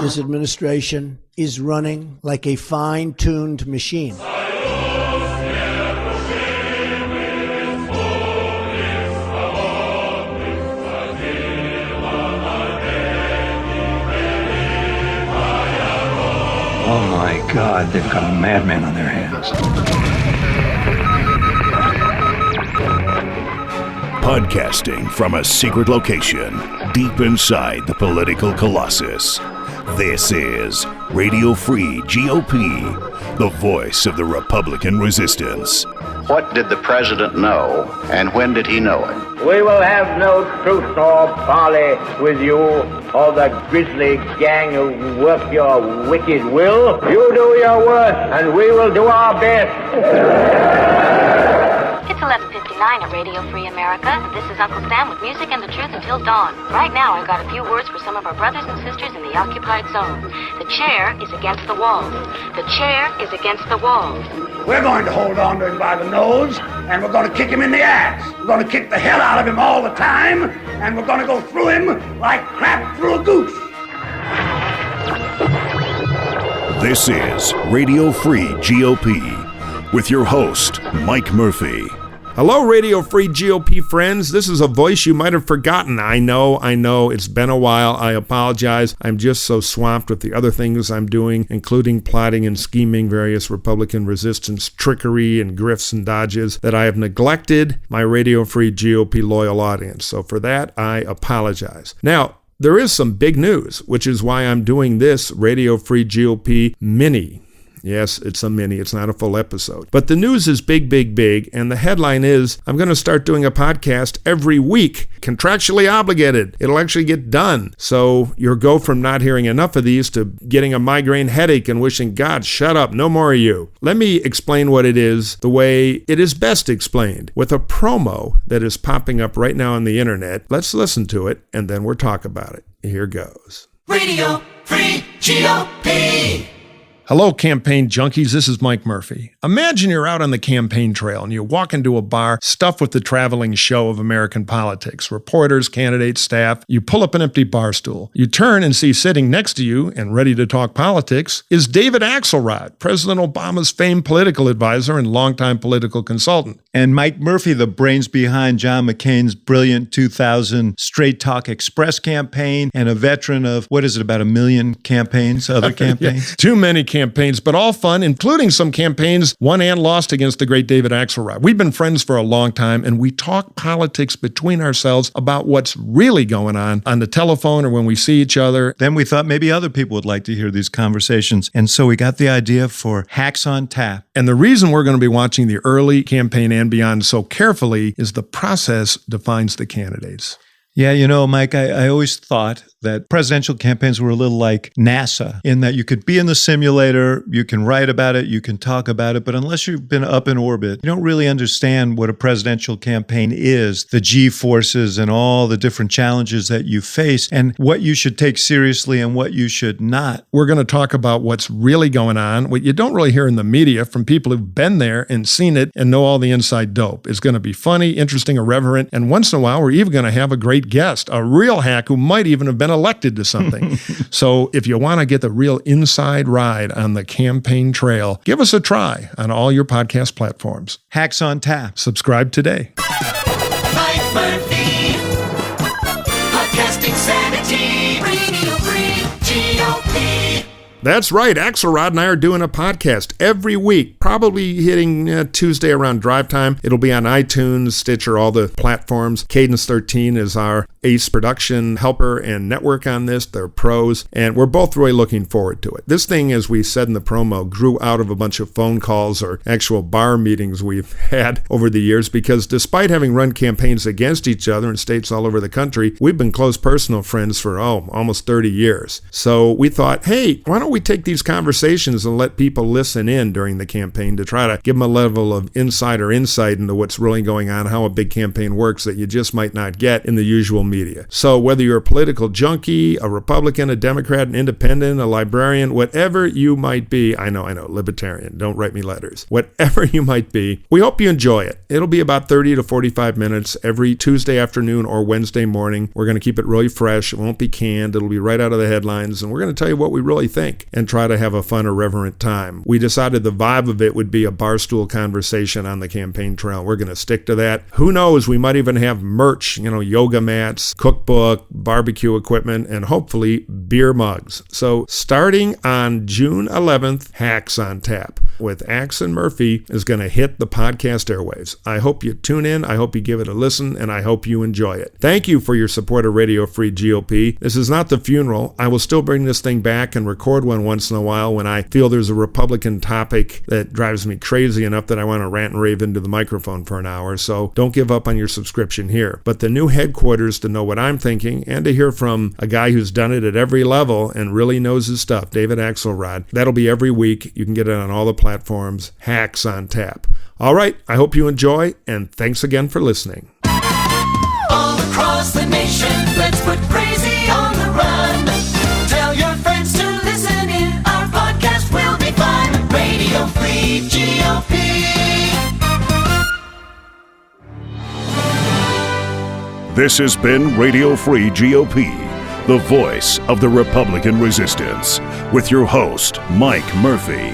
This administration is running like a fine-tuned machine. Oh my God, they've got a madman on their hands. Podcasting from a secret location deep inside the political colossus. This is Radio Free GOP, the voice of the Republican resistance. What did the president know, and when did he know it? We will have no truce nor parley with you or the grisly gang who work your wicked will. You do your worst, and we will do our best. It's 11:59 at Radio Free America. This is Uncle Sam with music and the truth until dawn. Right now, I've got a few words for some of our brothers and sisters in the occupied zone. The chair is against the wall. The chair is against the wall. We're going to hold on to him by the nose, and we're going to kick him in the ass. We're going to kick the hell out of him all the time, and we're going to go through him like crap through a goose. This is Radio Free GOP with your host, Mike Murphy. Hello, Radio Free GOP friends. This is a voice you might have forgotten. I know. It's been a while. I apologize. I'm just so swamped with the other things I'm doing, including plotting and scheming various Republican resistance trickery and grifts and dodges, that I have neglected my Radio Free GOP loyal audience. So for that, I apologize. Now, there is some big news, which is why I'm doing this Radio Free GOP mini. Yes, it's a mini. It's not a full episode. But the news is big, and the headline is, I'm going to start doing a podcast every week, contractually obligated. It'll actually get done. So you'll go from not hearing enough of these to getting a migraine headache and wishing, God, shut up, no more of you. Let me explain what it is the way it is best explained, with a promo that is popping up right now on the internet. Let's listen to it, and then we'll talk about it. Here goes. Radio Free GOP. Hello, campaign junkies. This is Mike Murphy. Imagine you're out on the campaign trail and you walk into a bar stuffed with the traveling show of American politics, reporters, candidates, staff. You pull up an empty bar stool. You turn and see sitting next to you and ready to talk politics is David Axelrod, President Obama's famed political advisor and longtime political consultant. And Mike Murphy, the brains behind John McCain's brilliant 2000 Straight Talk Express campaign and a veteran of, what is it, about 1 million campaigns, other campaigns? Yeah, too many campaigns, but all fun, including some campaigns won and lost against the great David Axelrod. We've been friends for a long time, and we talk politics between ourselves about what's really going on the telephone or when we see each other. Then we thought maybe other people would like to hear these conversations, and so we got the idea for Hacks on Tap. And the reason we're going to be watching the early campaign and beyond so carefully is the process defines the candidates. Yeah, you know, Mike, I always thought that presidential campaigns were a little like NASA in that you could be in the simulator, you can write about it, you can talk about it, but unless you've been up in orbit, you don't really understand what a presidential campaign is, the G-forces and all the different challenges that you face and what you should take seriously and what you should not. We're going to talk about what's really going on, what you don't really hear in the media from people who've been there and seen it and know all the inside dope. It's going to be funny, interesting, irreverent, and once in a while we're even going to have a great guest, a real hack who might even have been elected to something. So if you want to get the real inside ride on the campaign trail, give us a try on all your podcast platforms. Hacks on Tap. Subscribe today. Mike Murphy, podcasting sanity, Radio Free GOP. That's right. Axelrod and I are doing a podcast every week, probably hitting Tuesday around drive time. It'll be on iTunes, Stitcher, all the platforms. Cadence 13 is our ace production helper and network on this. They're pros, and we're both really looking forward to it. This thing, as we said in the promo, grew out of a bunch of phone calls or actual bar meetings we've had over the years, because despite having run campaigns against each other in states all over the country, we've been close personal friends for, almost 30 years. So we thought, hey, why don't don't we take these conversations and let people listen in during the campaign to try to give them a level of insider insight into what's really going on, how a big campaign works that you just might not get in the usual media. So whether you're a political junkie, a Republican, a Democrat, an independent, a librarian, whatever you might be, I know, libertarian, don't write me letters. Whatever you might be, we hope you enjoy it. It'll be about 30 to 45 minutes every Tuesday afternoon or Wednesday morning. We're going to keep it really fresh. It won't be canned. It'll be right out of the headlines, and we're going to tell you what we really think and try to have a fun, irreverent time. We decided the vibe of it would be a barstool conversation on the campaign trail. We're going to stick to that. Who knows? We might even have merch, yoga mats, cookbook, barbecue equipment, and hopefully beer mugs. So starting on June 11th, Hacks on Tap with Axe and Murphy is going to hit the podcast airwaves. I hope you tune in. I hope you give it a listen, and I hope you enjoy it. Thank you for your support of Radio Free GOP. This is not the funeral. I will still bring this thing back and record one once in a while when I feel there's a Republican topic that drives me crazy enough that I want to rant and rave into the microphone for an hour. So don't give up on your subscription here. But the new headquarters to know what I'm thinking and to hear from a guy who's done it at every level and really knows his stuff, David Axelrod, that'll be every week. You can get it on all the platforms. Hacks on Tap. All right, I hope you enjoy, and thanks again for listening. All across the nation, let's put crazy on the run. Tell your friends to listen in. Our podcast will be fun. Radio Free GOP. This has been Radio Free GOP, the voice of the Republican resistance, with your host, Mike Murphy.